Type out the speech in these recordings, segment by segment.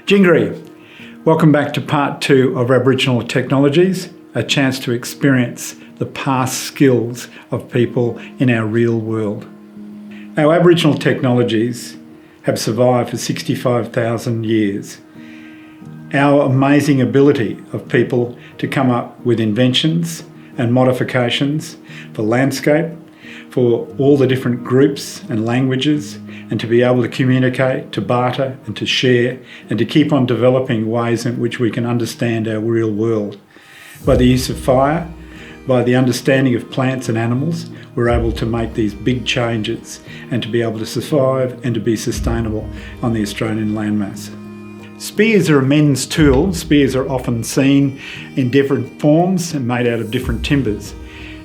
Jingari, welcome back to part 2 of Aboriginal Technologies, a chance to experience the past skills of people in our real world. Our Aboriginal technologies have survived for 65,000 years. Our amazing ability of people to come up with inventions and modifications for landscape, for all the different groups and languages, and to be able to communicate, to barter and to share, and to keep on developing ways in which we can understand our real world. By the use of fire, by the understanding of plants and animals, we're able to make these big changes and to be able to survive and to be sustainable on the Australian landmass. Spears are a men's tool. Spears are often seen in different forms and made out of different timbers.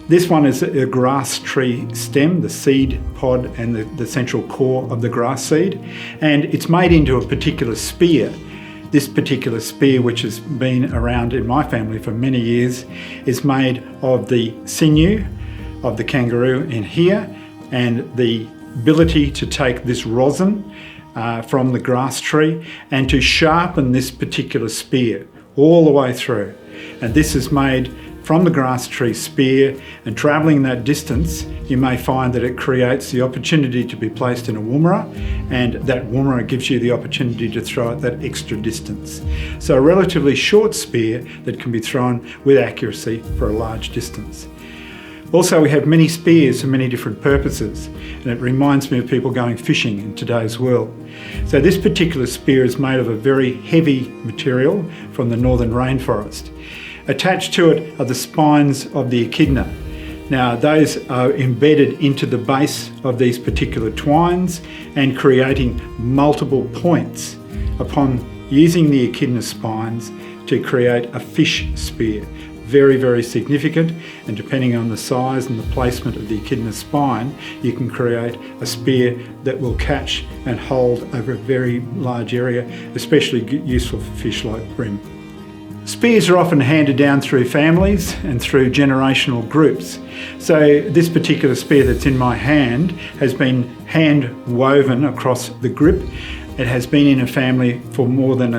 This one is a grass tree stem, the seed pod and the central core of the grass seed, and it's made into a particular spear. This particular spear, which has been around in my family for many years, is made of the sinew of the kangaroo in here and the ability to take this rosin from the grass tree and to sharpen this particular spear all the way through. And this is made from the grass tree spear, and travelling that distance, you may find that it creates the opportunity to be placed in a woomera, and that woomera gives you the opportunity to throw it that extra distance. So a relatively short spear that can be thrown with accuracy for a large distance. Also, we have many spears for many different purposes, and it reminds me of people going fishing in today's world. So this particular spear is made of a very heavy material from the northern rainforest. Attached to it are the spines of the echidna. Now those are embedded into the base of these particular twines and creating multiple points upon using the echidna spines to create a fish spear. Very, very significant, and depending on the size and the placement of the echidna spine, you can create a spear that will catch and hold over a very large area, especially useful for fish like bream. Spears are often handed down through families and through generational groups. So this particular spear that's in my hand has been hand woven across the grip. It has been in a family for more than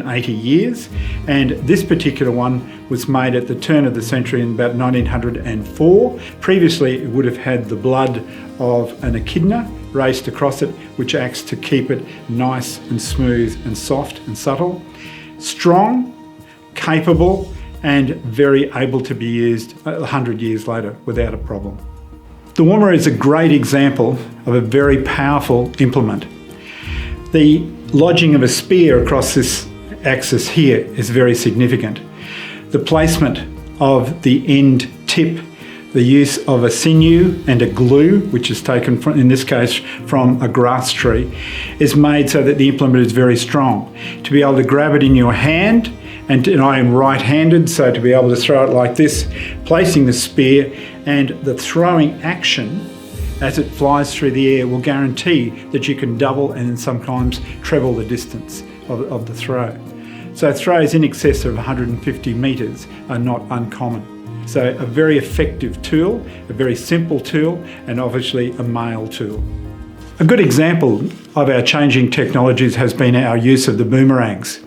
80 years, and this particular one was made at the turn of the century in about 1904. Previously it would have had the blood of an echidna raced across it, which acts to keep it nice and smooth and soft and subtle. Strong, capable and very able to be used 100 years later without a problem. The woomera is a great example of a very powerful implement. The lodging of a spear across this axis here is very significant. The placement of the end tip, the use of a sinew and a glue, which is taken from, in this case, from a grass tree, is made so that the implement is very strong. To be able to grab it in your hand, and I am right-handed, so to be able to throw it like this, placing the spear, and the throwing action as it flies through the air will guarantee that you can double and sometimes treble the distance of the throw. So throws in excess of 150 metres are not uncommon. So a very effective tool, a very simple tool, and obviously a male tool. A good example of our changing technologies has been our use of the boomerangs.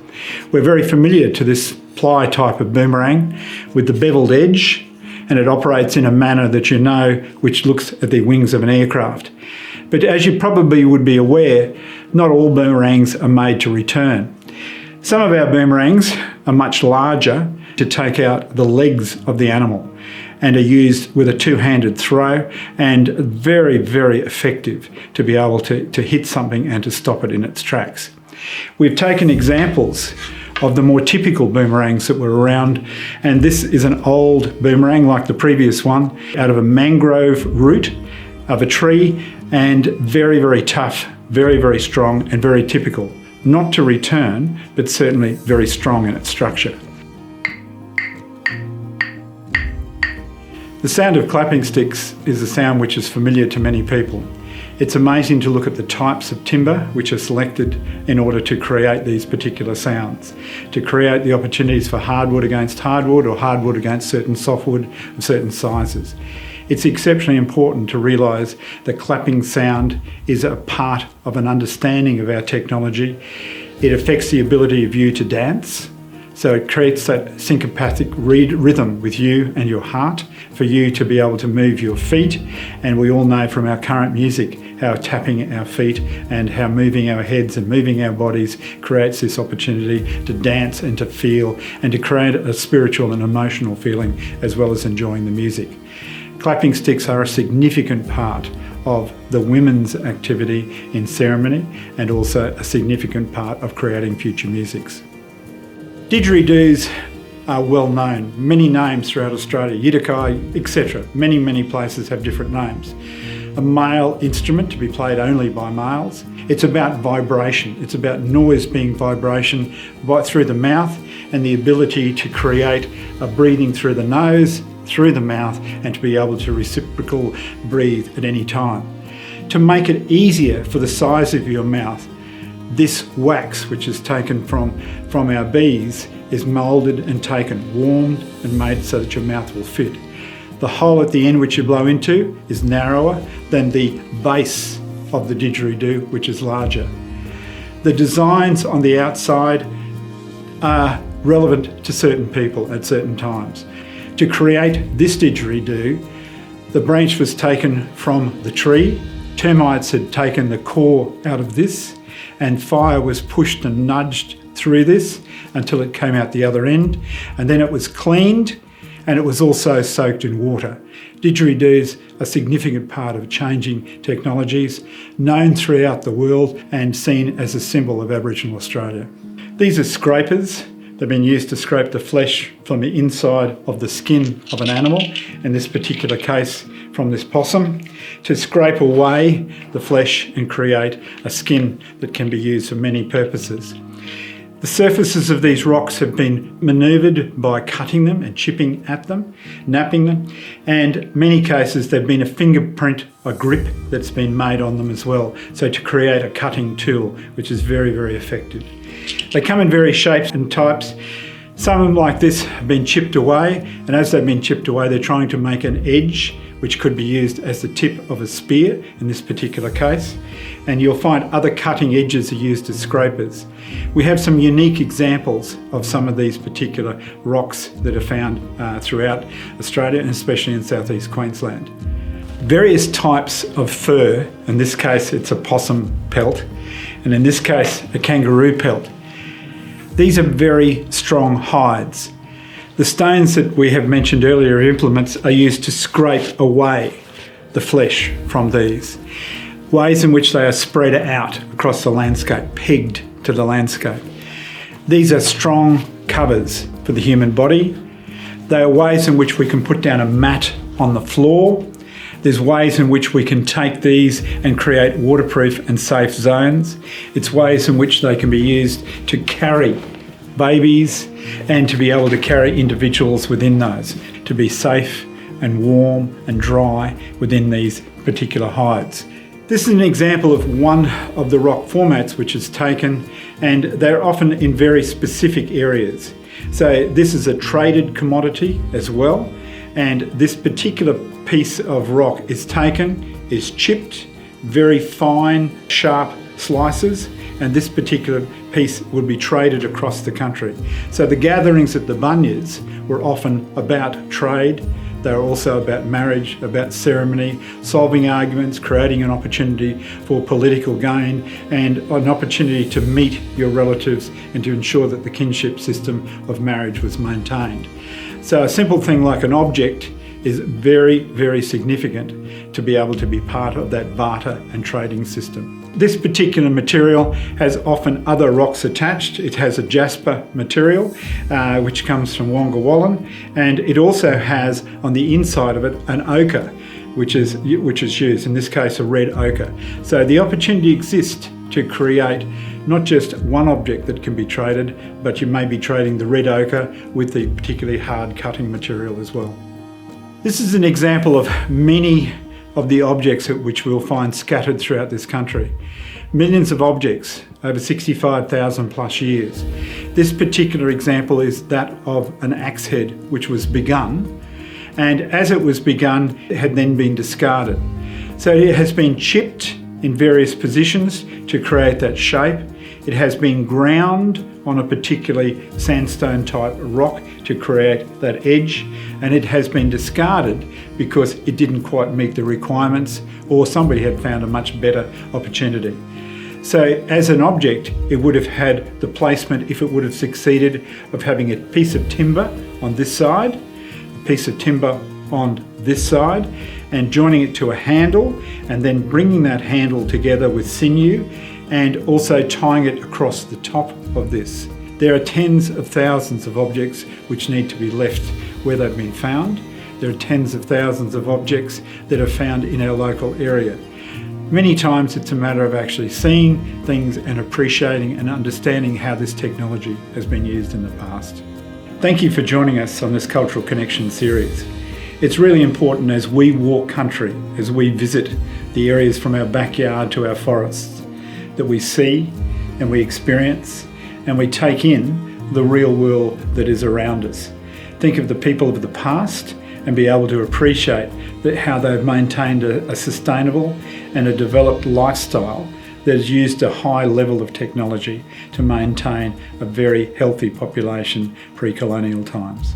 We're very familiar to this ply type of boomerang with the beveled edge, and it operates in a manner that you know, which looks at the wings of an aircraft. But as you probably would be aware, not all boomerangs are made to return. Some of our boomerangs are much larger to take out the legs of the animal and are used with a two-handed throw, and very, very effective to be able to hit something and to stop it in its tracks. We've taken examples of the more typical boomerangs that were around, and this is an old boomerang like the previous one, out of a mangrove root of a tree, and very, very tough, very, very strong and very typical. Not to return, but certainly very strong in its structure. The The sound of clapping sticks is a sound which is familiar to many people. It's amazing to look at the types of timber which are selected in order to create these particular sounds, to create the opportunities for hardwood against hardwood or hardwood against certain softwood of certain sizes. It's exceptionally important to realise that clapping sound is a part of an understanding of our technology. It affects the ability of you to dance. So it creates that syncopathic rhythm with you and your heart for you to be able to move your feet. And we all know from our current music how tapping our feet and how moving our heads and moving our bodies creates this opportunity to dance and to feel and to create a spiritual and emotional feeling as well as enjoying the music. Clapping sticks are a significant part of the women's activity in ceremony and also a significant part of creating future musics. Didgeridoos are well known, many names throughout Australia, Yugambeh, etc. Many places have different names. A male instrument to be played only by males. It's about vibration, it's about noise being vibration through the mouth and the ability to create a breathing through the nose, through the mouth, and to be able to reciprocal breathe at any time. To make it easier for the size of your mouth, this wax, which is taken from our bees, is moulded and taken, warmed and made so that your mouth will fit. The hole at the end which you blow into is narrower than the base of the didgeridoo, which is larger. The designs on the outside are relevant to certain people at certain times. To create this didgeridoo, the branch was taken from the tree. Termites had taken the core out of this, and fire was pushed and nudged through this until it came out the other end, and then it was cleaned and it was also soaked in water. Didgeridoos are a significant part of changing technologies, known throughout the world and seen as a symbol of Aboriginal Australia. These are scrapers. They've been used to scrape the flesh from the inside of the skin of an animal, in this particular case from this possum, to scrape away the flesh and create a skin that can be used for many purposes. The surfaces of these rocks have been manoeuvred by cutting them and chipping at them, napping them, and in many cases they've been a fingerprint, a grip that's been made on them as well, so to create a cutting tool, which is very effective. They come in various shapes and types. Some of them like this have been chipped away, and as they've been chipped away they're trying to make an edge which could be used as the tip of a spear in this particular case, and you'll find other cutting edges are used as scrapers. We have some unique examples of some of these particular rocks that are found throughout Australia and especially in South-East Queensland. Various types of fur, in this case it's a possum pelt, and in this case a kangaroo pelt. These are very strong hides. The stones that we have mentioned earlier, implements, are used to scrape away the flesh from these. Ways in which they are spread out across the landscape, pegged to the landscape. These are strong covers for the human body. They are ways in which we can put down a mat on the floor. There's ways in which we can take these and create waterproof and safe zones. It's ways in which they can be used to carry babies and to be able to carry individuals within those, to be safe and warm and dry within these particular hides. This is an example of one of the rock formats which is taken, and they're often in very specific areas. So this is a traded commodity as well, and this particular piece of rock is taken, is chipped, very fine, sharp slices, and this particular piece would be traded across the country. So the gatherings at the Bunyas were often about trade. They were also about marriage, about ceremony, solving arguments, creating an opportunity for political gain and an opportunity to meet your relatives and to ensure that the kinship system of marriage was maintained. So a simple thing like an object is very significant to be able to be part of that barter and trading system. This particular material has often other rocks attached. It has a jasper material which comes from Wongawallan, and it also has on the inside of it an ochre which is used, in this case a red ochre. So the opportunity exists to create not just one object that can be traded, but you may be trading the red ochre with the particularly hard cutting material as well. This is an example of many of the objects which we'll find scattered throughout this country. Millions of objects over 65,000 plus years. This particular example is that of an axe head which was begun, and as it was begun, it had then been discarded. So it has been chipped in various positions to create that shape. It has been ground on a particularly sandstone type rock to create that edge, and it has been discarded because it didn't quite meet the requirements, or somebody had found a much better opportunity. So as an object, it would have had the placement, if it would have succeeded, of having a piece of timber on this side, a piece of timber on this side, and joining it to a handle, and then bringing that handle together with sinew, and also tying it across the top of this. There are tens of thousands of objects which need to be left where they've been found. There are tens of thousands of objects that are found in our local area. Many times it's a matter of actually seeing things and appreciating and understanding how this technology has been used in the past. Thank you for joining us on this Cultural Connection series. It's really important as we walk country, as we visit the areas from our backyard to our forests, that we see and we experience and we take in the real world that is around us. Think of the people of the past and be able to appreciate how they've maintained a sustainable and a developed lifestyle that has used a high level of technology to maintain a very healthy population pre-colonial times.